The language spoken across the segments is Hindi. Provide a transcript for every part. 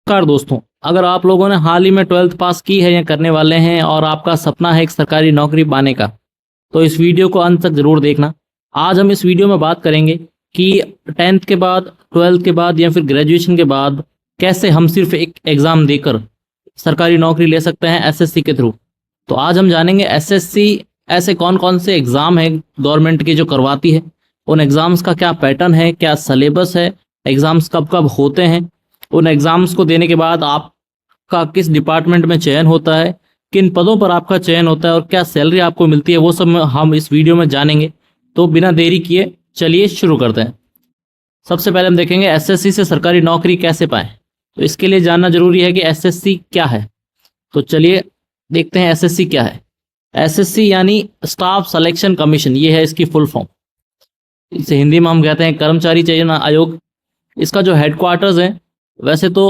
नमस्कार दोस्तों। अगर आप लोगों ने हाल ही में 12th पास की है या करने वाले हैं और आपका सपना है एक सरकारी नौकरी पाने का, तो इस वीडियो को अंत तक ज़रूर देखना। आज हम इस वीडियो में बात करेंगे कि 10th के बाद, 12th के बाद या फिर ग्रेजुएशन के बाद कैसे हम सिर्फ एक एग्ज़ाम देकर सरकारी नौकरी ले सकते हैं एसएससी के थ्रू। तो आज हम जानेंगे एसएससी ऐसे कौन कौन से एग्ज़ाम है गवर्नमेंट की जो करवाती है, उन एग्ज़ाम्स का क्या पैटर्न है, क्या सिलेबस है, एग्ज़ाम्स कब कब होते हैं, उन एग्ज़ाम्स को देने के बाद आपका किस डिपार्टमेंट में चयन होता है, किन पदों पर आपका चयन होता है और क्या सैलरी आपको मिलती है, वो सब हम इस वीडियो में जानेंगे। तो बिना देरी किए चलिए शुरू करते हैं। सबसे पहले हम देखेंगे एसएससी से सरकारी नौकरी कैसे पाएं। तो इसके लिए जानना जरूरी है कि एसएससी क्या है। तो चलिए देखते हैं एसएससी क्या है। एसएससी यानी स्टाफ सिलेक्शन कमीशन, ये है इसकी फुल फॉर्म। इसे हिंदी में हम कहते हैं कर्मचारी चयन आयोग। इसका जो हेडक्वार्टर्स है, वैसे तो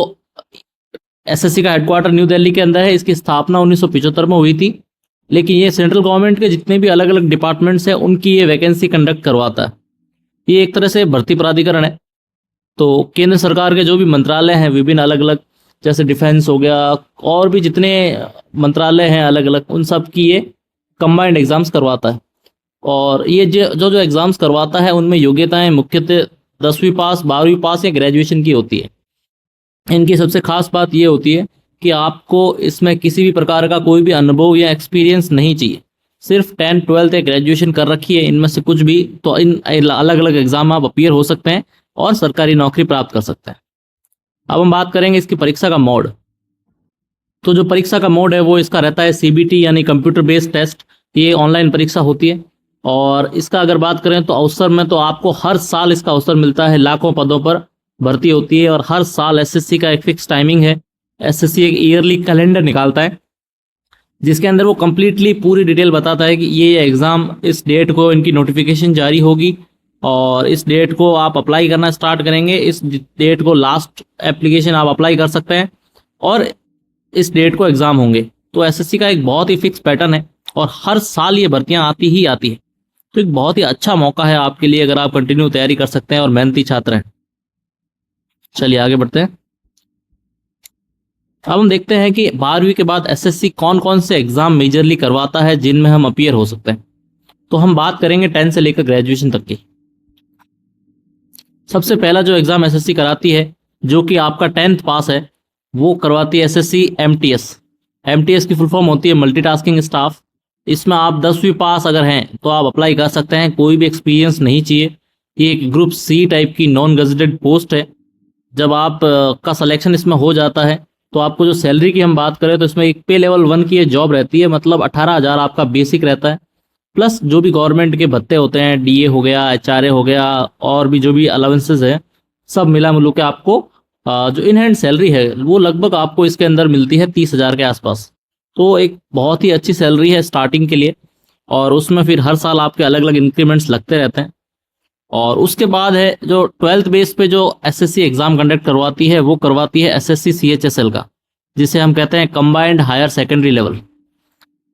एसएससी का हेडक्वार्टर न्यू दिल्ली के अंदर है। इसकी स्थापना 1975 में हुई थी, लेकिन ये सेंट्रल गवर्नमेंट के जितने भी अलग अलग डिपार्टमेंट्स हैं उनकी ये वैकेंसी कंडक्ट करवाता है। ये एक तरह से भर्ती प्राधिकरण है। तो केंद्र सरकार के जो भी मंत्रालय हैं विभिन्न अलग अलग, जैसे डिफेंस हो गया और भी जितने मंत्रालय हैं अलग अलग, उन सब की ये कंबाइंड एग्जाम्स करवाता है। और ये जो जो एग्ज़ाम्स करवाता है उनमें योग्यताएं मुख्यतः 10वीं पास, 12वीं पास या ग्रेजुएशन की होती है। इनकी सबसे खास बात ये होती है कि आपको इसमें किसी भी प्रकार का कोई भी अनुभव या एक्सपीरियंस नहीं चाहिए। सिर्फ 10th 12th या ग्रेजुएशन कर रखी है इनमें से कुछ भी, तो इन अलग अलग एग्जाम आप अपीयर हो सकते हैं और सरकारी नौकरी प्राप्त कर सकते हैं। अब हम बात करेंगे इसकी परीक्षा का मोड। तो जो परीक्षा का मोड है वो इसका रहता है सीबीटी यानी कंप्यूटर बेस्ड टेस्ट। ये ऑनलाइन परीक्षा होती है। और इसका अगर बात करें तो अवसर में, तो आपको हर साल इसका अवसर मिलता है। लाखों पदों पर भर्ती होती है और हर साल एसएससी का एक फिक्स टाइमिंग है। एसएससी एक ईयरली कैलेंडर निकालता है जिसके अंदर वो कंप्लीटली पूरी डिटेल बताता है कि ये एग्ज़ाम इस डेट को इनकी नोटिफिकेशन जारी होगी और इस डेट को आप अप्लाई करना स्टार्ट करेंगे, इस डेट को लास्ट एप्लीकेशन आप अप्लाई कर सकते हैं और इस डेट को एग्ज़ाम होंगे। तो एसएससी का एक बहुत ही फिक्स पैटर्न है और हर साल ये भर्तियाँ आती ही आती है। तो एक बहुत ही अच्छा मौका है आपके लिए अगर आप कंटिन्यू तैयारी कर सकते हैं और मेहनती छात्र हैं। चलिए आगे बढ़ते हैं। अब हम देखते हैं कि 12वीं के बाद एसएससी कौन कौन से एग्जाम मेजरली करवाता है जिनमें हम अपीयर हो सकते हैं। तो हम बात करेंगे 10 से लेकर ग्रेजुएशन तक की। सबसे पहला जो एग्जाम एसएससी कराती है, जो कि आपका 10th पास है, वो करवाती है एसएससी एमटीएस। एमटीएस की फुल फॉर्म होती है मल्टीटास्किंग स्टाफ। इसमें आप 10वीं पास अगर हैं तो आप अप्लाई कर सकते हैं, कोई भी एक्सपीरियंस नहीं चाहिए। ये एक ग्रुप सी टाइप की नॉन गजेटेड पोस्ट है। जब आप का सिलेक्शन इसमें हो जाता है तो आपको जो सैलरी की हम बात करें तो इसमें एक पे लेवल 1 की जॉब रहती है, मतलब 18,000 आपका बेसिक रहता है। प्लस जो भी गवर्नमेंट के भत्ते होते हैं, डीए हो गया, एचआरए हो गया और भी जो भी अलाउंसेस है, सब मिला मिलू के आपको जो इन हैंड सैलरी है वो लगभग आपको इसके अंदर मिलती है 30,000 के आसपास। तो एक बहुत ही अच्छी सैलरी है स्टार्टिंग के लिए। और उसमें फिर हर साल आपके अलग अलग इंक्रीमेंट्स लगते रहते हैं। और उसके बाद है जो 12th बेस पे जो एसएससी एग्ज़ाम कंडक्ट करवाती है, वो करवाती है एसएससी सीएचएसएल का, जिसे हम कहते हैं कंबाइंड हायर सेकेंडरी लेवल।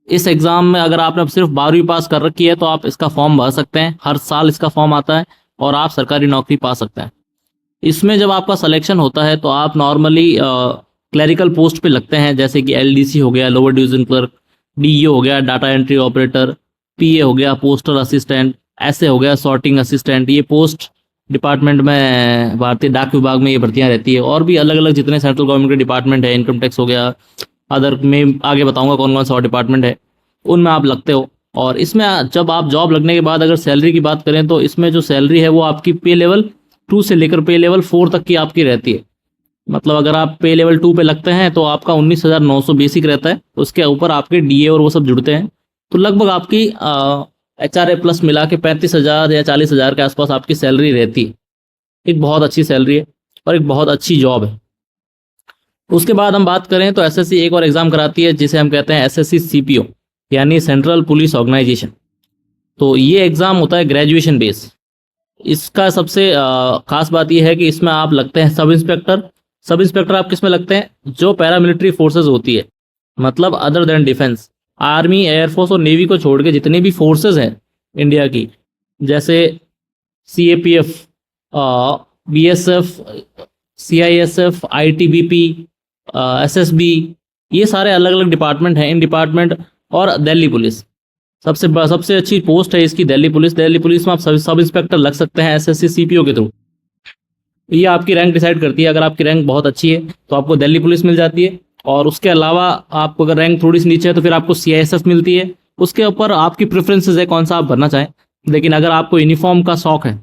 इस एग्ज़ाम में अगर आपने सिर्फ 12वीं पास कर रखी है तो आप इसका फॉर्म भर सकते हैं। हर साल इसका फॉर्म आता है और आप सरकारी नौकरी पा सकते हैं। इसमें जब आपका सिलेक्शन होता है तो आप नॉर्मली क्लरिकल पोस्ट पे लगते हैं, जैसे कि एलडीसी हो गया, लोअर डिवीजन क्लर्क, डीईओ हो गया, डाटा एंट्री ऑपरेटर, पीए हो गया, पोस्टल असिस्टेंट, ऐसे हो गया सॉर्टिंग असिस्टेंट। ये पोस्ट डिपार्टमेंट में, भारतीय डाक विभाग में ये भर्तियां रहती है। और भी अलग अलग जितने सेंट्रल गवर्नमेंट के डिपार्टमेंट है, इनकम टैक्स हो गया, अदर में आगे बताऊंगा कौन कौन सा और डिपार्टमेंट है, उनमें आप लगते हो। और इसमें जब आप जॉब लगने के बाद अगर सैलरी की बात करें तो इसमें जो सैलरी है वो आपकी पे लेवल 2 से लेकर पे लेवल 4 तक की आपकी रहती है। मतलब अगर आप पे लेवल 2 पे लगते हैं तो आपका 19,900 बेसिक रहता है। उसके ऊपर आपके डीए और वो सब जुड़ते हैं, तो लगभग आपकी एचआरए प्लस मिला के 35,000 या 40,000 के आसपास आपकी सैलरी रहती है। एक बहुत अच्छी सैलरी है और एक बहुत अच्छी जॉब है। उसके बाद हम बात करें तो एसएससी एक और एग्ज़ाम कराती है जिसे हम कहते हैं एसएससी सीपीओ यानी सेंट्रल पुलिस ऑर्गेनाइजेशन। तो ये एग्ज़ाम होता है ग्रेजुएशन बेस। इसका सबसे खास बात यह है कि इसमें आप लगते हैं सब इंस्पेक्टर। सब इंस्पेक्टर आप किस में लगते हैं? जो पैरामिलिट्री फोर्सेज होती है, मतलब other than defence, army, air force और नेवी को छोड़ के जितने भी फोर्सेज हैं इंडिया की, जैसे CAPF, BSF, CISF, ITBP, SSB, ये सारे अलग अलग डिपार्टमेंट हैं। इन डिपार्टमेंट और दिल्ली पुलिस सबसे अच्छी पोस्ट है इसकी, दिल्ली पुलिस। दिल्ली पुलिस में आप सब इंस्पेक्टर लग सकते हैं एसएससी सीपीओ के थ्रू। ये आपकी रैंक डिसाइड करती है। अगर आपकी रैंक बहुत अच्छी है तो आपको दिल्ली पुलिस मिल जाती है, और उसके अलावा आपको अगर रैंक थोड़ी सी नीचे है तो फिर आपको सीआईएसएफ मिलती है। उसके ऊपर आपकी प्रेफरेंसेस है कौन सा आप भरना चाहें। लेकिन अगर आपको यूनिफॉर्म का शौक है,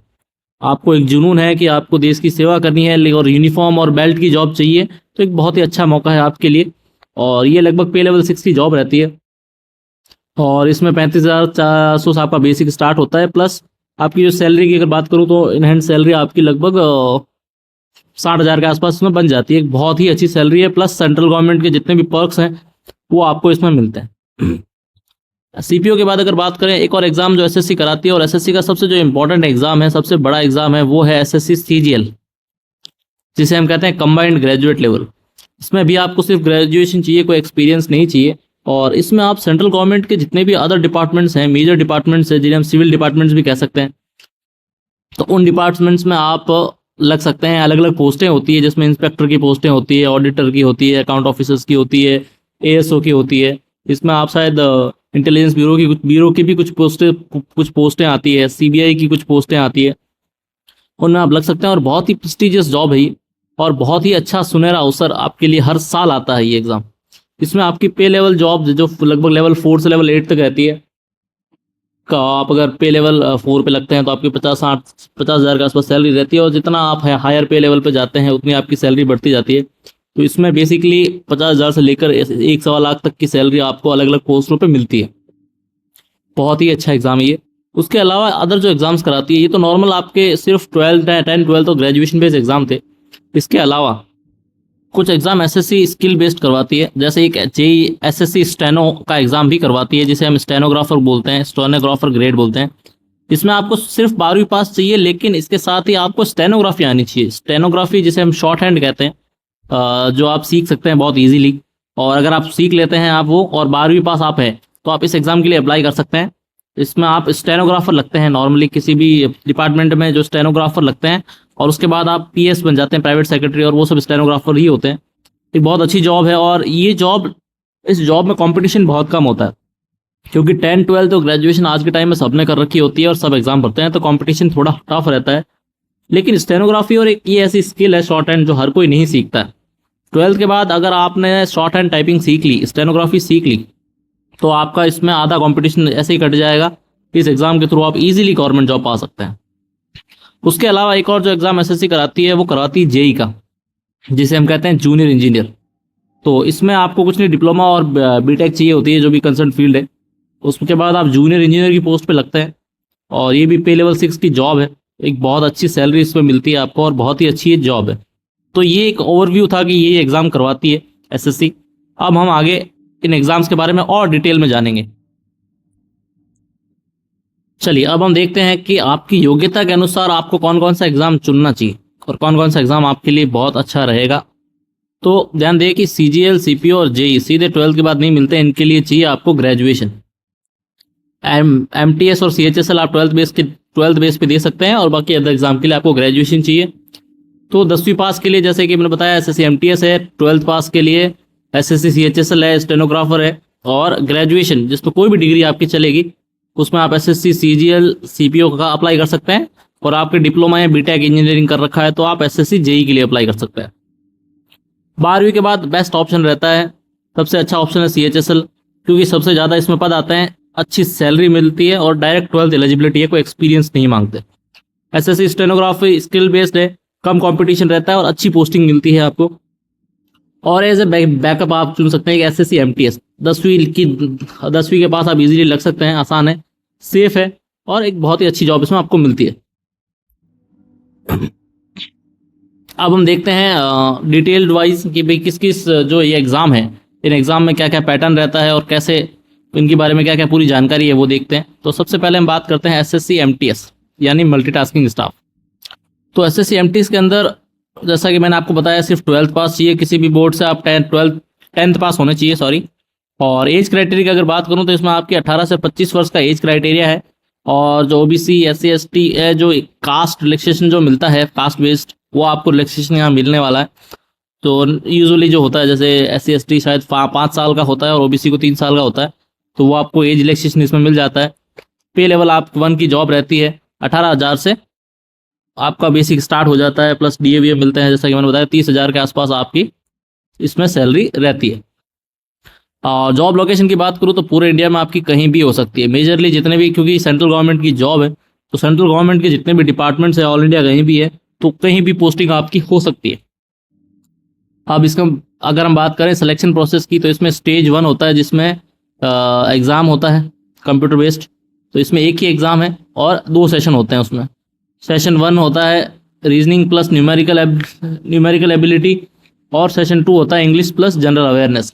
आपको एक जुनून है कि आपको देश की सेवा करनी है और यूनिफॉर्म और बेल्ट की जॉब चाहिए, तो एक बहुत ही अच्छा मौका है आपके लिए। और ये लगभग पे लेवल 6 की जॉब रहती है, और इसमें 35,400 से आपका बेसिक स्टार्ट होता है। प्लस आपकी जो सैलरी की अगर बात करूँ तो इन हैंड सैलरी आपकी लगभग 60,000 के आसपास इसमें बन जाती है। एक बहुत ही अच्छी सैलरी है। प्लस सेंट्रल गवर्नमेंट के जितने भी पर्क्स हैं वो आपको इसमें मिलते हैं। सीपीओ के बाद अगर बात करें, एक और एग्जाम जो एसएससी कराती है, और एसएससी का सबसे जो इंपॉर्टेंट एग्जाम है, सबसे बड़ा एग्जाम है, वो है एसएससी सीजीएल, जिसे हम कहते हैं कंबाइंड ग्रेजुएट लेवल। इसमें भी आपको सिर्फ ग्रेजुएशन चाहिए, कोई एक्सपीरियंस नहीं चाहिए। और इसमें आप सेंट्रल गवर्नमेंट के जितने भी अदर डिपार्टमेंट्स हैं, मेजर डिपार्टमेंट्स हैं, जिन्हें हम सिविल डिपार्टमेंट्स भी कह सकते हैं, तो उन डिपार्टमेंट्स में आप लग सकते हैं। अलग अलग पोस्टें होती है, जिसमें इंस्पेक्टर की पोस्टें होती है, ऑडिटर की होती है, अकाउंट ऑफिसर्स की होती है, एएसओ की होती है। इसमें आप शायद इंटेलिजेंस ब्यूरो की भी कुछ पोस्टें आती है, सीबीआई की कुछ पोस्टें आती है, उनमें आप लग सकते हैं। और बहुत ही प्रेस्टिजियस जॉब है ये, और बहुत ही अच्छा सुनहरा अवसर आपके लिए हर साल आता है ये एग्ज़ाम। इसमें आपकी पे लेवल जॉब जो लगभग लेवल 4 से लेवल 8 तक रहती है, का आप अगर पे लेवल 4 पे लगते हैं तो आपकी 50,000 के आसपास सैलरी रहती है। और जितना आप हायर पे लेवल पे जाते हैं उतनी आपकी सैलरी बढ़ती जाती है। तो इसमें बेसिकली 50,000 से लेकर 1 सवा लाख तक की सैलरी आपको अलग अलग पोस्टों पे मिलती है। बहुत ही अच्छा एग्जाम है ये। उसके अलावा अदर जो एग्जाम्स कराती है, ये तो नॉर्मल आपके सिर्फ 10 12 और ग्रेजुएशन बेस्ड एग्जाम थे। इसके अलावा कुछ एग्जाम एसएससी स्किल बेस्ड करवाती है, जैसे एक जेई एसएससी स्टेनो का एग्जाम भी करवाती है, जिसे हम स्टेनोग्राफर बोलते हैं, स्टेनोग्राफर ग्रेड बोलते हैं। इसमें आपको सिर्फ 12वीं पास चाहिए, लेकिन इसके साथ ही आपको स्टेनोग्राफी आनी चाहिए। स्टेनोग्राफी जिसे हम शॉर्ट हैंड कहते हैं, जो आप सीख सकते हैं बहुत ईजीली। और अगर आप सीख लेते हैं आप वो, और 12वीं पास आप हैं, तो आप इस एग्ज़ाम के लिए अप्लाई कर सकते हैं। इसमें आप स्टेनोग्राफर लगते हैं नॉर्मली किसी भी डिपार्टमेंट में, जो स्टेनोग्राफर लगते हैं, और उसके बाद आप पीएस बन जाते हैं, प्राइवेट सेक्रेटरी, और वो सब स्टेनोग्राफर ही होते हैं। एक बहुत अच्छी जॉब है, और ये जॉब, इस जॉब में कंपटीशन बहुत कम होता है, क्योंकि 10 12 तो ग्रेजुएशन आज के टाइम में सबने कर रखी होती है और सब एग्जाम भरते हैं, तो कंपटीशन थोड़ा टफ रहता है। लेकिन स्टेनोग्राफी और एक ये ऐसी स्किल है शॉर्ट हैंड, जो हर कोई नहीं सीखता है। 12th के बाद अगर आपने शॉर्ट हैंड टाइपिंग सीख ली, स्टेनोग्राफी सीख ली, तो आपका इसमें आधा कंपटीशन ऐसे ही कट जाएगा। इस एग्ज़ाम के थ्रू आप इजीली गवर्नमेंट जॉब पा सकते हैं। उसके अलावा एक और जो एग्ज़ाम एसएससी कराती है, वो कराती है जेई का, जिसे हम कहते हैं जूनियर इंजीनियर। तो इसमें आपको कुछ नहीं, डिप्लोमा और बीटेक चाहिए होती है, जो भी कंसर्न फील्ड है। उसके बाद आप जूनियर इंजीनियर की पोस्ट पे लगते हैं, और ये भी पे लेवल 6 की जॉब है। एक बहुत अच्छी सैलरी इसमें मिलती है आपको, और बहुत ही अच्छी जॉब है। तो ये एक ओवरव्यू था कि ये एग्ज़ाम करवाती है एसएससी। अब हम आगे इन एग्ज़ाम्स के बारे में और डिटेल में जानेंगे। चलिए, अब हम देखते हैं कि आपकी योग्यता के अनुसार आपको कौन कौन सा एग्ज़ाम चुनना चाहिए, और कौन कौन सा एग्ज़ाम आपके लिए बहुत अच्छा रहेगा। तो ध्यान दें कि सीजीएल, सीपीओ और जेई सीधे 12th के बाद नहीं मिलते, इनके लिए चाहिए आपको ग्रेजुएशन। एमटीएस और सीएचएसएल आप 12th बेस पे दे सकते हैं, और बाकी अदर एग्जाम के लिए आपको ग्रेजुएशन चाहिए। तो 10वीं पास के लिए, जैसे कि मैंने बताया, एसएससी एमटीएस है। 12th पास के लिए एसएससी सीएचएसएल है, स्टेनोग्राफर है, और ग्रेजुएशन जिसमें कोई भी डिग्री आपकी चलेगी, उसमें आप एसएससी सीजीएल सीपीओ का अप्लाई कर सकते हैं। और आपके डिप्लोमा या बीटेक इंजीनियरिंग कर रखा है तो आप एसएससी जेई के लिए अप्लाई कर सकते हैं। 12वीं के बाद बेस्ट ऑप्शन रहता है, सबसे अच्छा ऑप्शन है सीएचएसएल, क्योंकि सबसे ज़्यादा इसमें पद आते हैं, अच्छी सैलरी मिलती है, और डायरेक्ट 12th एलिजिबिलिटी है, कोई एक्सपीरियंस नहीं मांगते। एसएससी स्टेनोग्राफी स्किल बेस्ड है, कम कंपटीशन रहता है, और अच्छी पोस्टिंग मिलती है आपको। और एज ए बैकअप आप चुन सकते हैं कि एसएससी एमटीएस 10वीं के पास आप इजीली लग सकते हैं, आसान है, सेफ है, और एक बहुत ही अच्छी जॉब इसमें आपको मिलती है। अब हम देखते हैं डिटेल्ड वाइज कि भाई किस किस जो ये एग्ज़ाम है, इन एग्ज़ाम में क्या क्या पैटर्न रहता है, और कैसे इनके बारे में क्या क्या पूरी जानकारी है वो देखते हैं। तो सबसे पहले हम बात करते हैं एसएससी एमटीएस, यानी मल्टीटास्किंग स्टाफ। तो एसएससी एमटीएस के अंदर, जैसा कि मैंने आपको बताया, सिर्फ 12th पास चाहिए किसी भी बोर्ड से, आप 10th पास होने चाहिए, सॉरी। और एज क्राइटेरिया की अगर बात करूं तो इसमें आपके 18 से 25 वर्ष का एज क्राइटेरिया है। और जो ओबीसी, एससी, एसटी है, जो कास्ट रिलैक्सेशन जो मिलता है कास्ट बेस्ड, वो आपको रिलैक्सेशन यहाँ मिलने वाला है। तो यूजुअली जो होता है जैसे SC ST शायद 5 साल का होता है और OBC को 3 साल का होता है, तो वो आपको एज रिलैक्सेशन इसमें मिल जाता है। पे लेवल आप 1 की जॉब रहती है, 18,000 से आपका बेसिक स्टार्ट हो जाता है, प्लस DA मिलते हैं, जैसा कि मैंने बताया 30,000 के आसपास आपकी इसमें सैलरी रहती है। और जॉब लोकेशन की बात करूँ तो पूरे इंडिया में आपकी कहीं भी हो सकती है, मेजरली जितने भी, क्योंकि सेंट्रल गवर्नमेंट की जॉब है तो सेंट्रल गवर्नमेंट के जितने भी डिपार्टमेंट्स है ऑल इंडिया कहीं भी है, तो कहीं भी पोस्टिंग आपकी हो सकती है। अब इसका अगर हम बात करें सिलेक्शन प्रोसेस की, तो इसमें स्टेज 1 होता है जिसमें एग्ज़ाम होता है कंप्यूटर बेस्ड। तो इसमें एक ही एग्ज़ाम है और 2 सेशन होते हैं उसमें। सेशन 1 होता है रीजनिंग प्लस न्यूमेरिकल एबिलिटी, और सेशन 2 होता है इंग्लिश प्लस जनरल अवेयरनेस।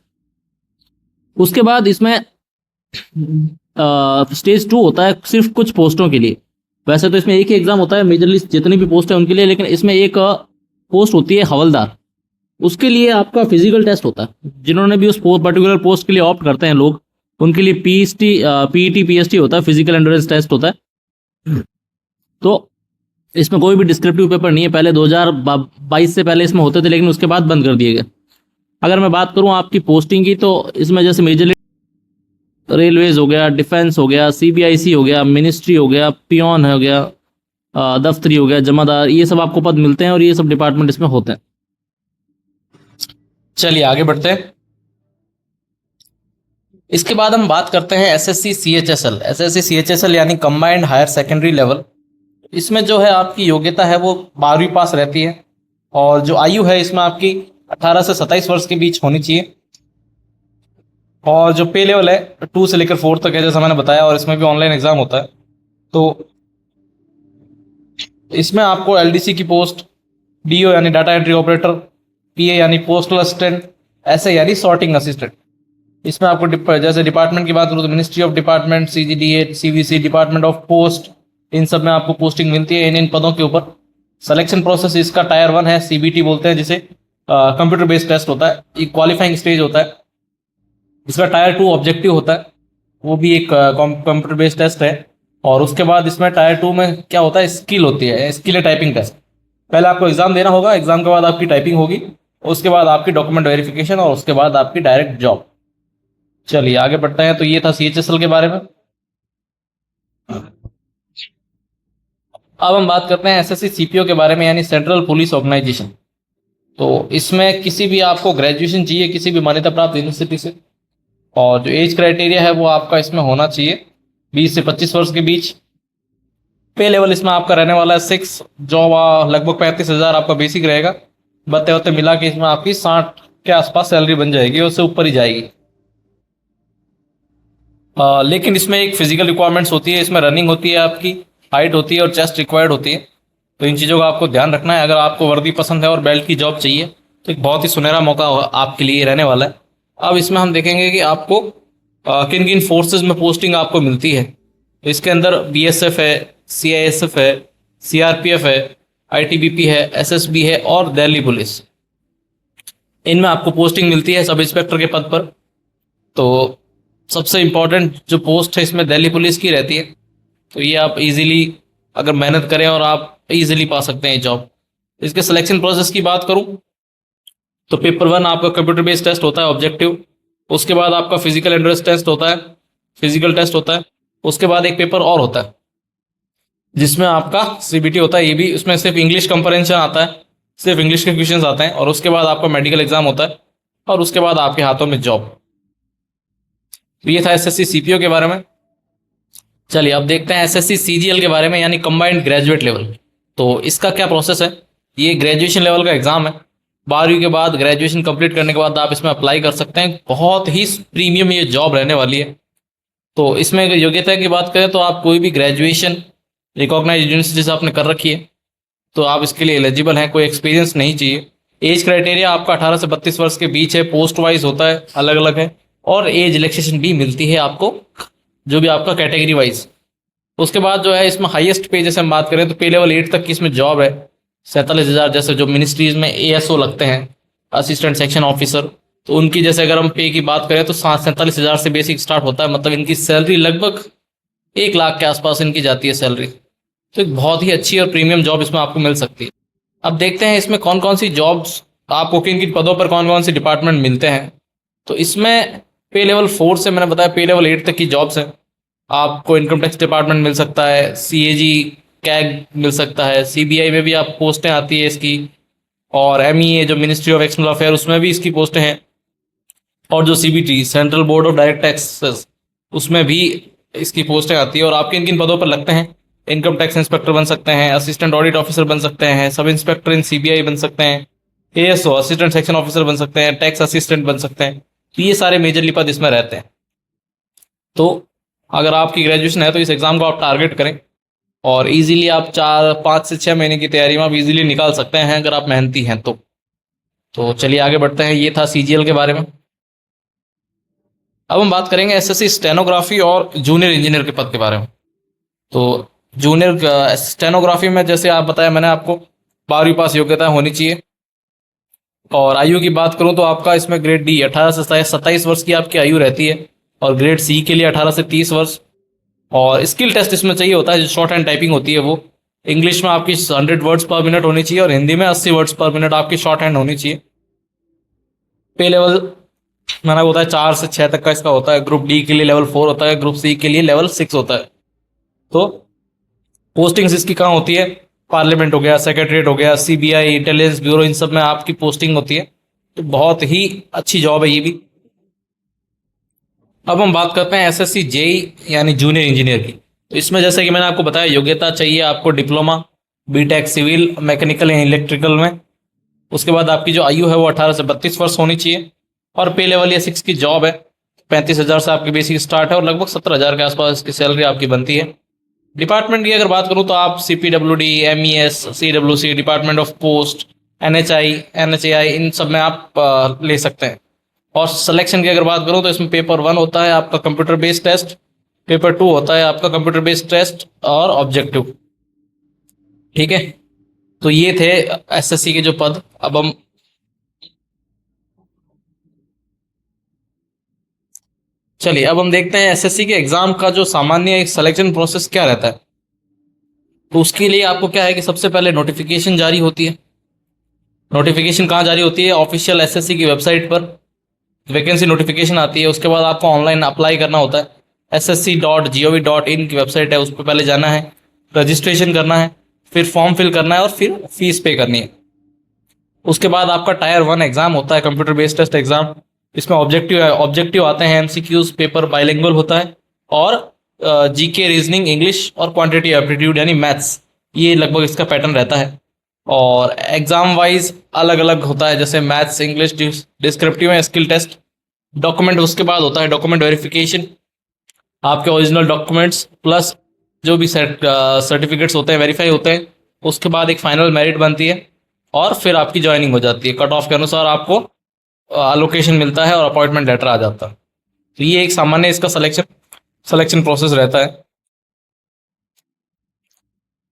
उसके बाद इसमें स्टेज 2 होता है सिर्फ कुछ पोस्टों के लिए। वैसे तो इसमें एक ही एग्ज़ाम होता है मेजरली जितनी भी पोस्ट है उनके लिए, लेकिन इसमें एक पोस्ट होती है हवलदार, उसके लिए आपका फिजिकल टेस्ट होता है। जिन्होंने भी उस पर्टिकुलर पोस्ट के लिए ऑप्ट करते हैं लोग, उनके लिए PET PST होता है, फिजिकल एंड्योरेंस टेस्ट होता है। तो इसमें कोई भी डिस्क्रिप्टिव पेपर नहीं है, पहले 2022 से पहले इसमें होते थे, लेकिन उसके बाद बंद कर दिए गए। अगर मैं बात करूं आपकी पोस्टिंग की, तो इसमें जैसे मेजरली रेलवेज हो गया, डिफेंस हो गया, CBIC हो गया, मिनिस्ट्री हो गया, पियोन हो गया, दफ्तरी हो गया, जमादार, ये सब आपको पद मिलते हैं और ये सब डिपार्टमेंट इसमें होते हैं। चलिए आगे बढ़ते हैं। इसके बाद हम बात करते हैं SSC CHSL। SSC CHSL यानी कंबाइंड हायर सेकेंडरी लेवल। इसमें जो है आपकी योग्यता है वो 12वीं पास रहती है, और जो आयु है इसमें आपकी 18 से 27 वर्ष के बीच होनी चाहिए। और जो पे लेवल है 2 से लेकर 4 तक है, जैसा मैंने बताया, और इसमें भी ऑनलाइन एग्जाम होता है। तो इसमें आपको LDC की पोस्ट, DO यानी डाटा एंट्री ऑपरेटर, PA यानी पोस्टल असिस्टेंट, SA यानी सॉर्टिंग असिस्टेंट। इसमें आपको जैसे डिपार्टमेंट की बात करूँ तो ministry of department, CGDA, CVC, department of post, इन सब में आपको पोस्टिंग मिलती है इन पदों के ऊपर। सिलेक्शन प्रोसेस इसका टायर 1 है, CBT बोलते हैं जिसे, कंप्यूटर बेस्ड टेस्ट होता है, एक क्वालिफाइंग स्टेज होता है। इसका टायर 2 ऑब्जेक्टिव होता है, वो भी एक कंप्यूटर बेस्ड टेस्ट है। और उसके बाद इसमें टायर 2 में क्या होता है, स्किल होती है, स्किल टाइपिंग टेस्ट। पहले आपको एग्जाम देना होगा, एग्जाम के बाद आपकी टाइपिंग होगी, उसके बाद आपकी डॉक्यूमेंट वेरिफिकेशन, और उसके बाद आपकी डायरेक्ट जॉब। चलिए आगे बढ़ते हैं। तो ये था CHSL के बारे में। अब हम बात करते हैं SSC CPO के बारे में, यानी सेंट्रल पुलिस ऑर्गेनाइजेशन। तो इसमें किसी भी आपको ग्रेजुएशन चाहिए किसी भी मान्यता प्राप्त यूनिवर्सिटी से, और जो एज क्राइटेरिया है वो आपका इसमें होना चाहिए 20 से 25 वर्ष के बीच। पे लेवल इसमें आपका रहने वाला है 6, जो लगभग 35,000 आपका बेसिक रहेगा। बत्ते होते मिला के इसमें आपकी 60 के आसपास सैलरी बन जाएगी, उससे ऊपर ही जाएगी। लेकिन इसमें एक फिजिकल रिक्वायरमेंट्स होती है, इसमें रनिंग होती है, आपकी हाइट होती है और चेस्ट रिक्वायर्ड होती है। तो इन चीज़ों का आपको ध्यान रखना है। अगर आपको वर्दी पसंद है और बेल्ट की जॉब चाहिए तो एक बहुत ही सुनहरा मौका आपके लिए रहने वाला है। अब इसमें हम देखेंगे कि आपको किन किन फोर्सेज में पोस्टिंग आपको मिलती है। तो इसके अंदर BSF है, CISF है, CRPF है, ITBP है, SSB है और दिल्ली पुलिस। इनमें आपको पोस्टिंग मिलती है सब इंस्पेक्टर के पद पर। तो सबसे इम्पोर्टेंट जो पोस्ट है इसमें दिल्ली पुलिस की रहती है। तो ये आप इजीली अगर मेहनत करें और आप इजीली पा सकते हैं जॉब। इसके सिलेक्शन प्रोसेस की बात करूं तो पेपर 1 आपका कंप्यूटर बेस्ड टेस्ट होता है ऑब्जेक्टिव। उसके बाद आपका फिजिकल एंड्योरेंस टेस्ट होता है, फिजिकल टेस्ट होता है। उसके बाद एक पेपर और होता है जिसमें आपका CBT होता है। ये भी उसमें सिर्फ इंग्लिश कंप्रहेंशन आता है, सिर्फ इंग्लिश के क्वेश्चंस आते हैं। और उसके बाद आपका मेडिकल एग्जाम होता है, और उसके बाद आपके हाथों में जॉब। तो ये था SSC CPO के बारे में। चलिए अब देखते हैं SSC CGL के बारे में, यानी कंबाइंड ग्रेजुएट लेवल। तो इसका क्या प्रोसेस है, ये ग्रेजुएशन लेवल का एग्जाम है। 12वीं के बाद ग्रेजुएशन कंप्लीट करने के बाद आप इसमें अप्लाई कर सकते हैं। बहुत ही प्रीमियम ये जॉब रहने वाली है। तो इसमें अगर योग्यता की बात करें तो आप कोई भी ग्रेजुएशन रिकॉग्नाइज यूनिवर्सिटी से आपने कर रखी है तो आप इसके लिए एलिजिबल हैं, कोई एक्सपीरियंस नहीं चाहिए। एज क्राइटेरिया आपका 18 से 32 वर्ष के बीच है, पोस्ट वाइज होता है, अलग अलग है, और एज रिलैक्सेशन भी मिलती है आपको जो भी आपका कैटेगरी वाइज। उसके बाद जो है इसमें हाईएस्ट पे जैसे हम बात करें तो पे लेवल 8 तक की इसमें जॉब है 47,000। जैसे जो मिनिस्ट्रीज में ASO लगते हैं, असिस्टेंट सेक्शन ऑफिसर, तो उनकी जैसे अगर हम पे की बात करें तो 47,000 से बेसिक स्टार्ट होता है। मतलब इनकी सैलरी लगभग 1 लाख के आसपास इनकी जाती है सैलरी। तो एक बहुत ही अच्छी और प्रीमियम जॉब इसमें आपको मिल सकती है। अब देखते हैं इसमें कौन कौन सी जॉब्स आपको किन किन पदों पर कौन कौन से डिपार्टमेंट मिलते हैं। तो इसमें पे लेवल 4 से मैंने बताया पे लेवल 8 तक की जॉब्स हैं। आपको इनकम टैक्स डिपार्टमेंट मिल सकता है, सीएजी कैग मिल सकता है, सीबीआई में भी आप पोस्टें आती है इसकी, और एमईए जो मिनिस्ट्री ऑफ एक्सटर्नल अफेयर उसमें भी इसकी पोस्टें हैं, और जो CBT central board of direct taxes उसमें भी इसकी पोस्टें आती है। और आप किन किन पदों पर लगते हैं, इनकम टैक्स इंस्पेक्टर बन सकते हैं, असिस्टेंट ऑडिट ऑफिसर बन सकते हैं, सब इंस्पेक्टर इन सीबीआई बन सकते हैं, एएसओ असिस्टेंट सेक्शन ऑफिसर बन सकते हैं, टैक्स असिस्टेंट बन सकते हैं। तो ये सारे मेजरली पद इसमें रहते हैं। तो अगर आपकी ग्रेजुएशन है तो इस एग्ज़ाम को आप टारगेट करें और इजीली आप 4 5 से 6 महीने की तैयारी में आप इजीली निकाल सकते हैं अगर आप मेहनती हैं तो चलिए आगे बढ़ते हैं। ये था सीजीएल के बारे में। अब हम बात करेंगे एसएससी स्टेनोग्राफी और जूनियर इंजीनियर के पद के बारे में। तो जूनियर स्टेनोग्राफी में जैसे आप बताया मैंने आपको 12वीं पास योग्यता होनी चाहिए। और आयु की बात करूं तो आपका इसमें ग्रेड डी 18 से 27 वर्ष की आपकी आयु रहती है, और ग्रेड सी के लिए 18 से 30 वर्ष। और स्किल टेस्ट इसमें चाहिए होता है, जो शॉर्ट हैंड टाइपिंग होती है वो इंग्लिश में आपकी 100 वर्ड्स पर मिनट होनी चाहिए, और हिंदी में 80 वर्ड्स पर मिनट आपकी शॉर्ट हैंड होनी चाहिए। पे लेवल मैंने होता है 4 से 6 तक का इसका होता है। ग्रुप डी के लिए लेवल 4 होता है, ग्रुप सी के लिए लेवल 6 होता है। तो पोस्टिंग्स इसकी कहाँ होती है, पार्लियामेंट हो गया, सेक्रेटरीट हो गया, सीबीआई, इंटेलिजेंस ब्यूरो, इन सब में आपकी पोस्टिंग होती है। तो बहुत ही अच्छी जॉब है ये भी। अब हम बात करते हैं एसएससी जेई यानी जूनियर इंजीनियर की। तो इसमें जैसे कि मैंने आपको बताया योग्यता चाहिए आपको डिप्लोमा बीटेक सिविल मैकेनिकल या इलेक्ट्रिकल में। उसके बाद आपकी जो आयु है वो 18 से 32 वर्ष होनी चाहिए, और पे लेवल ये 6 की जॉब है। 35,000 से आपकी बेसिक स्टार्ट है और लगभग 17,000 के आसपास की सैलरी आपकी बनती है। डिपार्टमेंट की अगर बात करूं तो आप CPWD, MES, CWC, department of post, NHI, NHAI, इन सब में आप ले सकते हैं। और सिलेक्शन की अगर बात करूं तो इसमें पेपर 1 होता है आपका कंप्यूटर बेस्ड टेस्ट, पेपर 2 होता है आपका कंप्यूटर बेस्ड टेस्ट और ऑब्जेक्टिव। ठीक है, तो ये थे एसएससी के जो पद। अब हम चलिए अब हम देखते हैं एसएससी के एग्जाम का जो सामान्य एक सिलेक्शन प्रोसेस क्या रहता है। तो उसके लिए आपको क्या है कि सबसे पहले नोटिफिकेशन जारी होती है। नोटिफिकेशन कहाँ जारी होती है, ऑफिशियल एसएससी की वेबसाइट पर वैकेंसी नोटिफिकेशन आती है। उसके बाद आपको ऑनलाइन अप्लाई करना होता है। ssc.gov.in की वेबसाइट है, उस पर पहले जाना है, रजिस्ट्रेशन करना है, फिर फॉर्म फिल करना है और फिर फीस पे करनी है। उसके बाद आपका टायर 1 एग्जाम होता है, कंप्यूटर बेस्ड टेस्ट एग्जाम। इसमें ऑब्जेक्टिव आते हैं, एमसीक्यूज, पेपर बाइलिंगुअल होता है, और जीके, रीजनिंग, इंग्लिश और क्वांटिटी एप्टीट्यूड यानी मैथ्स, ये लगभग इसका पैटर्न रहता है। और एग्जाम वाइज अलग अलग होता है, जैसे मैथ्स, इंग्लिश, डिस्क्रिप्टिव है, स्किल टेस्ट, डॉक्यूमेंट उसके बाद होता है डॉक्यूमेंट वेरिफिकेशन, आपके ओरिजिनल डॉक्यूमेंट्स प्लस जो भी सर्टिफिकेट्स होते हैं वेरीफाई होते हैं। उसके बाद एक फाइनल मेरिट बनती है और फिर आपकी ज्वाइनिंग हो जाती है। कट ऑफ के अनुसार आपको अलोकेशन मिलता है और अपॉइंटमेंट लेटर आ जाता है। तो ये एक सामान्य इसका सिलेक्शन प्रोसेस रहता है।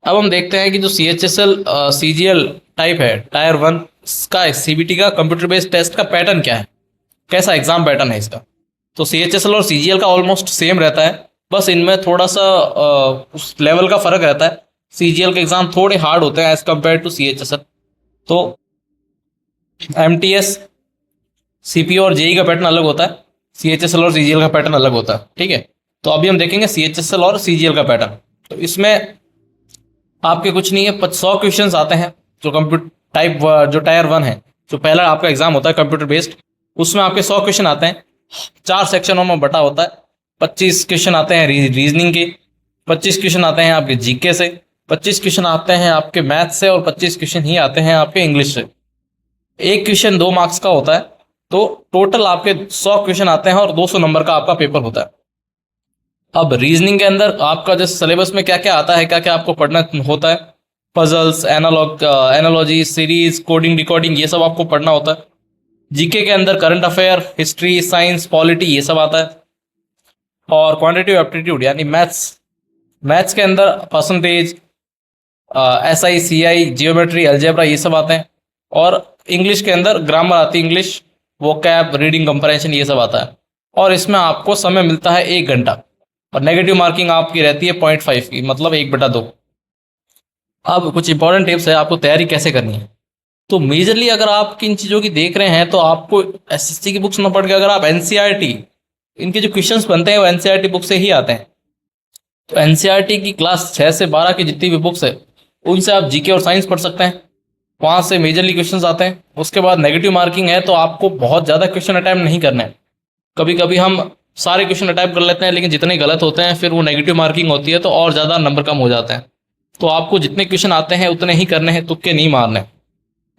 अब हम देखते हैं कि जो CHSL CGL टाइप है टायर 1 का CBT का कंप्यूटर बेस्ड टेस्ट का पैटर्न क्या है, कैसा एग्जाम पैटर्न है इसका। तो CHSL और CGL का ऑलमोस्ट सेम रहता है, बस इनमें थोड़ा सा उस लेवल का फर्क रहता है। CGL के एग्जाम थोड़े हार्ड होते हैं एज कम्पेयर टू CHSL। तो MTS, CPO और JEE का पैटर्न अलग होता है, CHSL और CGL का पैटर्न अलग होता है। ठीक है, तो अभी हम देखेंगे CHSL और CGL का पैटर्न। तो इसमें आपके कुछ नहीं है, 100 क्वेश्चन आते हैं। जो कंप्यूटर टाइप जो टायर 1 है, जो पहला आपका एग्जाम होता है कंप्यूटर बेस्ड, उसमें आपके 100 क्वेश्चन आते हैं। 4 सेक्शनों में बटा होता है। 25 क्वेश्चन आते हैं रीजनिंग के, 25 क्वेश्चन आते हैं आपके जीके से, 25 क्वेश्चन आते हैं आपके मैथ से, और 25 क्वेश्चन ही आते हैं आपके इंग्लिश से। एक क्वेश्चन 2 मार्क्स का होता है, तो टोटल आपके 100 क्वेश्चन आते हैं और 200 नंबर का आपका पेपर होता है। अब रीजनिंग के अंदर आपका जैसे सिलेबस में क्या क्या आता है, क्या क्या आपको पढ़ना होता है, puzzles, analogy, series, coding, decoding, ये सब आपको पढ़ना होता है। जीके के अंदर current affair, history, science, polity, ये सब आता है। और क्वांटिटेटिव एप्टीट्यूड यानी मैथ्स के अंदर percentage, SI, CI, geometry, algebra, ये सब आते हैं। और इंग्लिश के अंदर ग्रामर आती है, इंग्लिश, वोकैब, रीडिंग कंपरेशन, ये सब आता है। और इसमें आपको समय मिलता है 1 घंटा, और नेगेटिव मार्किंग आपकी रहती है 0.5 की, मतलब 1/2। अब कुछ इंपॉर्टेंट टिप्स है आपको तैयारी कैसे करनी है। तो मेजरली अगर आप किन चीज़ों की देख रहे हैं तो आपको एसएससी की बुक्स ना पढ़ के अगर आप एनसीईआरटी, इनके जो क्वेश्चंस बनते हैं वो एनसीईआरटी बुक से ही आते हैं। तो एनसीईआरटी की क्लास 6 से 12 की जितनी भी बुक्स है उनसे आप जीके और साइंस पढ़ सकते हैं, वहाँ से मेजरली क्वेश्चंस आते हैं। उसके बाद नेगेटिव मार्किंग है तो आपको बहुत ज़्यादा क्वेश्चन अटैम्प्ट नहीं करना है। कभी कभी हम सारे क्वेश्चन अटैम्प्ट कर लेते हैं लेकिन जितने गलत होते हैं फिर वो नेगेटिव मार्किंग होती है तो और ज़्यादा नंबर कम हो जाते हैं। तो आपको जितने क्वेश्चन आते हैं उतने ही करने हैं, तुक्के नहीं मारने।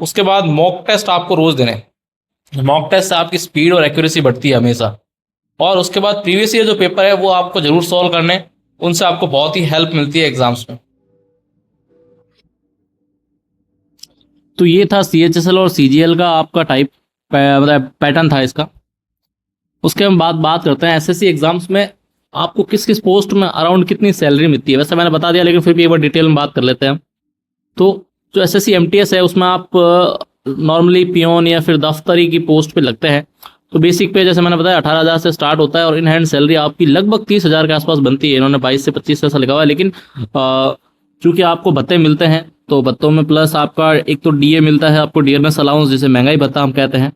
उसके बाद मॉक टेस्ट आपको रोज़ देने हैं। मॉक टेस्ट से आपकी स्पीड और एक्यूरेसी बढ़ती है हमेशा। और उसके बाद प्रीवियस ईयर जो पेपर है वो आपको जरूर सॉल्व करने, उनसे आपको बहुत ही हेल्प मिलती है एग्जाम्स में। तो ये था CHSL और CGL का आपका टाइप, मतलब पैटर्न था इसका। उसके हम बात करते हैं एसएससी एग्जाम्स में आपको किस किस पोस्ट में अराउंड कितनी सैलरी मिलती है। वैसे मैंने बता दिया लेकिन फिर भी एक बार डिटेल में बात कर लेते हैं। तो जो एसएससी एमटीएस है उसमें आप नॉर्मली पियोन या फिर दफ्तरी की पोस्ट पे लगते हैं। तो बेसिक पे जैसे मैंने बताया 18,000 से स्टार्ट होता है और इन हैंड सैलरी आपकी लगभग 30,000 के आसपास बनती है। इन्होंने 22 से 25 ऐसा लिखा हुआ है, लेकिन चूंकि आपको भत्ते मिलते हैं तो भत्तों में प्लस आपका एक तो डीए मिलता है, आपको डियरनेस अलाउंस जिसे महंगाई भत्ता हम कहते हैं,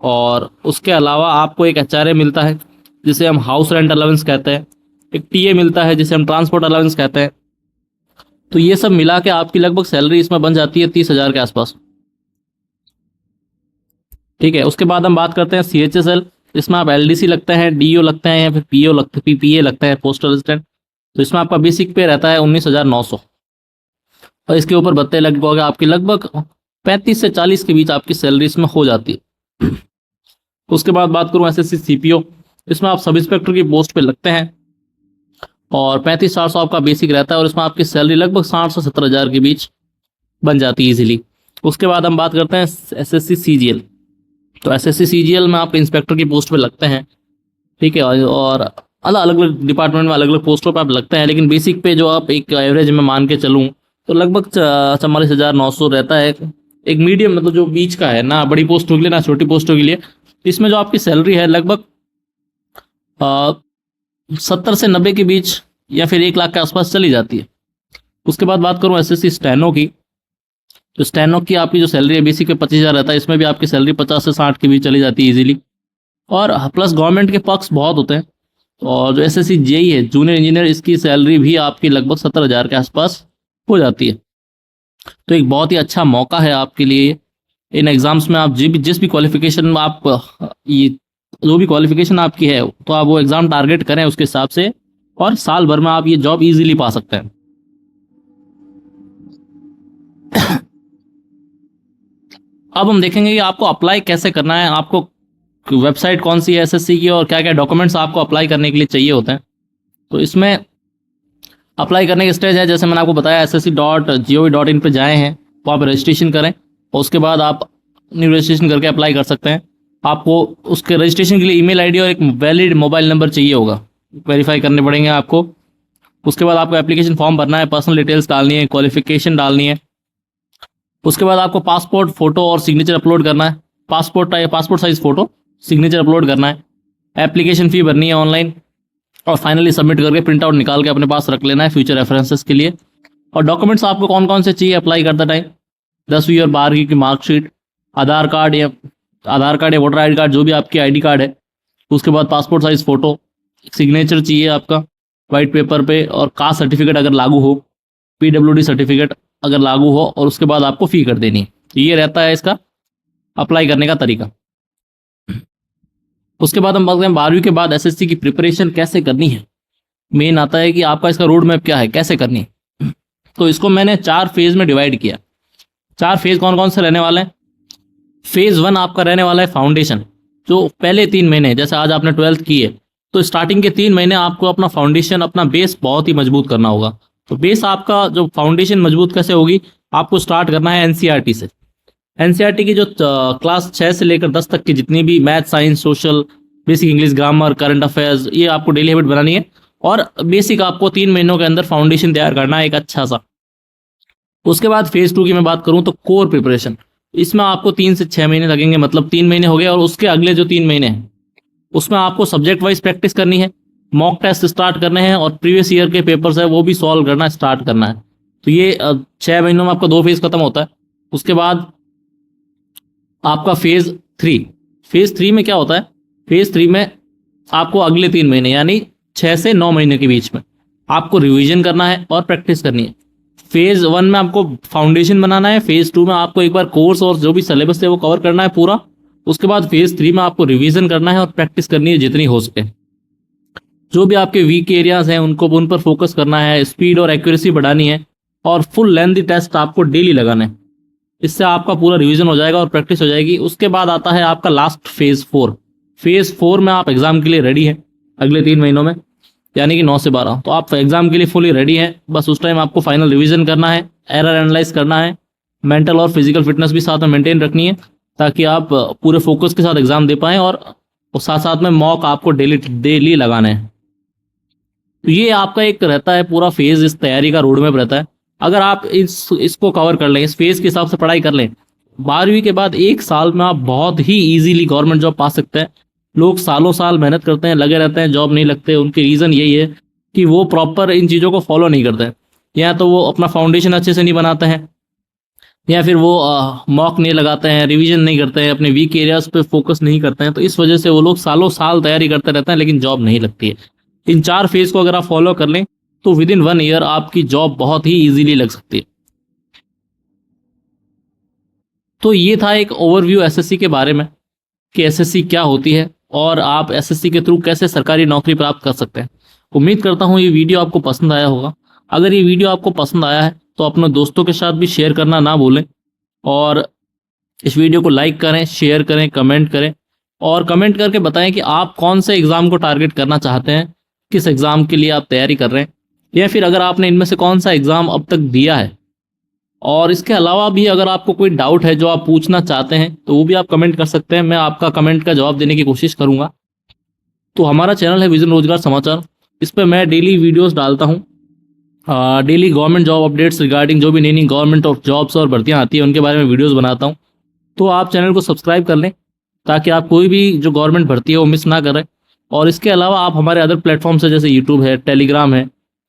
और उसके अलावा आपको एक एचआरए मिलता है जिसे हम हाउस रेंट अलाउंस कहते हैं, एक टीए मिलता है जिसे हम ट्रांसपोर्ट अलाउंस कहते हैं। तो ये सब मिला के आपकी लगभग सैलरी इसमें बन जाती है 30,000 के आसपास। ठीक है, उसके बाद हम बात करते हैं CHSL। इसमें आप LDC लगते हैं, DO लगते हैं या फिर PO लगते PPA लगता है, पोस्टल असिस्टेंट। तो इसमें आपका बेसिक पे रहता है 19,900 और इसके ऊपर भत्ते लगभग आपकी लगभग 35 से 40 के बीच आपकी सैलरी इसमें हो जाती है। उसके बाद बात करूँ SSC CPO, इसमें आप सब इंस्पेक्टर की पोस्ट पे लगते हैं और 35,400 आपका बेसिक रहता है और इसमें आपकी सैलरी लगभग 60 से 70,000 के बीच बन जाती है इजीली। उसके बाद हम बात करते हैं SSC CGL। तो SSC CGL में आप इंस्पेक्टर की पोस्ट पे लगते हैं, ठीक है, और अलग अलग डिपार्टमेंट में अलग अलग पोस्टों पर आप लगते हैं, लेकिन बेसिक पे जो आप एक एवरेज में मान के चलूँ तो लगभग 44,900 रहता है। एक मीडियम मतलब जो बीच का है, ना बड़ी पोस्टों के लिए ना छोटी पोस्टों के लिए। इसमें जो आपकी सैलरी है लगभग 70 से 90 के बीच या फिर 1 लाख के आसपास चली जाती है। उसके बाद बात करूँ SSC स्टेनो की, तो स्टेनो की आपकी जो सैलरी है बेसिक पे 25,000 रहता है, इसमें भी आपकी सैलरी 50 से 60 के बीच चली जाती है इजीली। और प्लस गवर्नमेंट के पक्ष बहुत होते हैं। और जो SSC JE है जूनियर इंजीनियर, इसकी सैलरी भी आपकी लगभग 70,000 के आसपास हो जाती है। तो एक बहुत ही अच्छा मौका है आपके लिए इन एग्ज़ाम्स में। आप जिस भी क्वालिफिकेशन में आप ये जो भी क्वालिफिकेशन आपकी है तो आप वो एग्ज़ाम टारगेट करें उसके हिसाब से, और साल भर में आप ये जॉब इजीली पा सकते हैं। अब हम देखेंगे कि आपको अप्लाई कैसे करना है, आपको वेबसाइट कौन सी है SSC की और क्या क्या डॉक्यूमेंट्स आपको अप्लाई करने के लिए चाहिए होते हैं। तो इसमें अप्लाई करने के स्टेज है, जैसे मैंने आपको बताया ssc.gov.in पे जाए हैं, वहाँ पर रजिस्ट्रेशन करें और उसके बाद आप न्यू रजिस्ट्रेशन करके अप्लाई कर सकते हैं। आपको उसके रजिस्ट्रेशन के लिए ईमेल आईडी और एक वैलिड मोबाइल नंबर चाहिए होगा, वेरीफाई करने पड़ेंगे आपको। उसके बाद आपको एप्लीकेशन फॉर्म भरना है, पर्सनल डिटेल्स डालनी है, क्वालिफिकेशन डालनी है। उसके बाद आपको पासपोर्ट फ़ोटो और सिग्नेचर अपलोड करना है, passport size photo, signature upload करना है। एप्लीकेशन फ़ी भरनी है ऑनलाइन और फाइनली सबमिट करके प्रिंट आउट निकाल के अपने पास रख लेना है फ्यूचर रेफरेंसेस के लिए। और डॉक्यूमेंट्स आपको कौन कौन से चाहिए अप्लाई करते टाइम, 10वीं और 12वीं की मार्कशीट, आधार कार्ड या वोटर ID कार्ड, जो भी आपकी ID कार्ड है। उसके बाद पासपोर्ट साइज़ फ़ोटो, सिग्नेचर चाहिए आपका वाइट पेपर पे, और कास्ट सर्टिफिकेट अगर लागू हो, PWD सर्टिफिकेट अगर लागू हो, और उसके बाद आपको फ़ी कर देनी है। तो ये रहता है इसका अप्लाई करने का तरीका। उसके बाद हम बात करें 12वीं के बाद SSC की प्रिपरेशन कैसे करनी है। मेन आता है कि आपका इसका रोड मैप क्या है, कैसे करनी है। तो इसको मैंने 4 फेज़ में डिवाइड किया। 4 फेज़ कौन कौन से रहने वाले हैं। फेज़ 1 आपका रहने वाला है फाउंडेशन, जो पहले 3 महीने, जैसे आज आपने 12th की है तो स्टार्टिंग के 3 महीने आपको अपना फाउंडेशन, अपना बेस बहुत ही मजबूत करना होगा। तो बेस आपका जो फाउंडेशन मजबूत कैसे होगी, आपको स्टार्ट करना है NCERT से। NCERT की जो क्लास 6 से लेकर 10 तक की जितनी भी math, science, social, basic English, grammar, current affairs, ये आपको डेली हैबिट बनानी है। और बेसिक आपको 3 महीनों के अंदर फाउंडेशन तैयार करना है एक अच्छा सा। उसके बाद फेज़ 2 की मैं बात करूँ तो कोर प्रिपरेशन, इसमें आपको 3 से 6 महीने लगेंगे, मतलब 3 महीने हो गए। और उसके अगले जो 3 महीने हैं उसमें आपको सब्जेक्ट वाइज प्रैक्टिस करनी है, मॉक टेस्ट स्टार्ट करने हैं और प्रीवियस ईयर के पेपर्स है वो भी सॉल्व करना स्टार्ट करना है। तो ये 6 महीनों में आपका 2 फेज़ खत्म होता है। उसके बाद आपका फेज 3 में क्या होता है? फेज 3 में आपको अगले 3 महीने यानी 6 से 9 महीने के बीच में आपको रिवीजन करना है और प्रैक्टिस करनी है। फेज 1 में आपको फाउंडेशन बनाना है, फेज 2 में आपको एक बार कोर्स और जो भी सिलेबस है वो कवर करना है पूरा। उसके बाद फेज 3 में आपको रिवीजन करना है और प्रैक्टिस करनी है जितनी हो सके। जो भी आपके वीक एरियाज हैं उनको उन पर फोकस करना है, स्पीड और एक्यूरेसी बढ़ानी है और फुल लेंथ टेस्ट आपको डेली लगाना है। इससे आपका पूरा रिवीजन हो जाएगा और प्रैक्टिस हो जाएगी। उसके बाद आता है आपका लास्ट फेज 4। फेज 4 में आप एग्जाम के लिए रेडी हैं अगले 3 महीनों में, यानी कि 9 से 12। तो आप एग्जाम के लिए फुली रेडी हैं। बस उस टाइम आपको फाइनल रिवीजन करना है, एरर एनालाइज करना है, मेंटल और फिजिकल फिटनेस भी साथ में मेंटेन रखनी है ताकि आप पूरे फोकस के साथ एग्जाम दे पाएँ। और साथ साथ में मॉक आपको डेली लगाना है। तो ये आपका एक रहता है पूरा फेज, इस तैयारी का रोड मैप रहता है। अगर आप इसको कवर कर लें, इस फेज के हिसाब से पढ़ाई कर लें, 12वीं के बाद 1 साल में आप बहुत ही इजीली गवर्नमेंट जॉब पा सकते हैं। लोग सालों साल मेहनत करते हैं, लगे रहते हैं, जॉब नहीं लगते। उनके रीज़न यही है कि वो प्रॉपर इन चीज़ों को फॉलो नहीं करते हैं, या तो वो अपना फाउंडेशन अच्छे से नहीं बनाते हैं, या फिर वो मॉक नहीं लगाते हैं, रिवीजन नहीं करते हैं, अपने वीक एरियाज पे फोकस नहीं करते हैं। तो इस वजह से वो लोग सालों साल तैयारी करते रहते हैं लेकिन जॉब नहीं लगती है। इन 4 फेज को अगर आप फॉलो कर लें तो विद इन 1 ईयर आपकी जॉब बहुत ही इजीली लग सकती है। तो ये था एक ओवरव्यू एसएससी के बारे में कि एसएससी क्या होती है और आप एसएससी के थ्रू कैसे सरकारी नौकरी प्राप्त कर सकते हैं। उम्मीद करता हूँ ये वीडियो आपको पसंद आया होगा। अगर ये वीडियो आपको पसंद आया है तो अपने दोस्तों के साथ भी शेयर करना ना भूलें और इस वीडियो को लाइक करें, शेयर करें, कमेंट करें और कमेंट करके बताएं कि आप कौन से एग्ज़ाम को टारगेट करना चाहते हैं, किस एग्ज़ाम के लिए आप तैयारी कर रहे हैं, या फिर अगर आपने इनमें से कौन सा एग्ज़ाम अब तक दिया है। और इसके अलावा भी अगर आपको कोई डाउट है जो आप पूछना चाहते हैं तो वो भी आप कमेंट कर सकते हैं। मैं आपका कमेंट का जवाब देने की कोशिश करूँगा। तो हमारा चैनल है विजन रोजगार समाचार। इस पर मैं डेली वीडियोस डालता हूँ। Daily government job updates regarding जो भी नई नई गवर्नमेंट ऑफ जॉब्स और भर्तियाँ आती हैं उनके बारे में वीडियोस बनाता हूँ। तो आप चैनल को सब्सक्राइब कर लें ताकि आप कोई भी जो गवर्नमेंट भर्ती है वो मिस ना करें। और इसके अलावा आप हमारे अदर प्लेटफॉर्म्स है जैसे यूट्यूब है, टेलीग्राम है,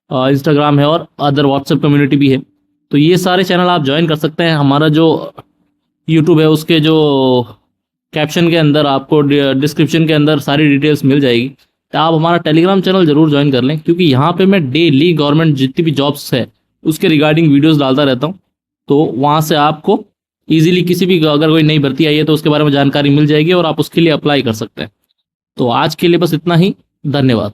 इंस्टाग्राम है और अदर व्हाट्सएप कम्युनिटी भी है। तो ये सारे चैनल आप ज्वाइन कर सकते हैं। हमारा जो यूट्यूब है उसके जो कैप्शन के अंदर आपको डिस्क्रिप्शन के अंदर सारी डिटेल्स मिल जाएगी। तो आप हमारा टेलीग्राम चैनल ज़रूर ज्वाइन कर लें क्योंकि यहाँ पे मैं डेली गवर्नमेंट जितनी भी जॉब्स है उसके रिगार्डिंग वीडियोस डालता रहता हूँ। तो वहाँ से आपको ईजिली किसी भी अगर कोई नई भर्ती आई है तो उसके बारे में जानकारी मिल जाएगी और आप उसके लिए अप्लाई कर सकते हैं। तो आज के लिए बस इतना ही। धन्यवाद।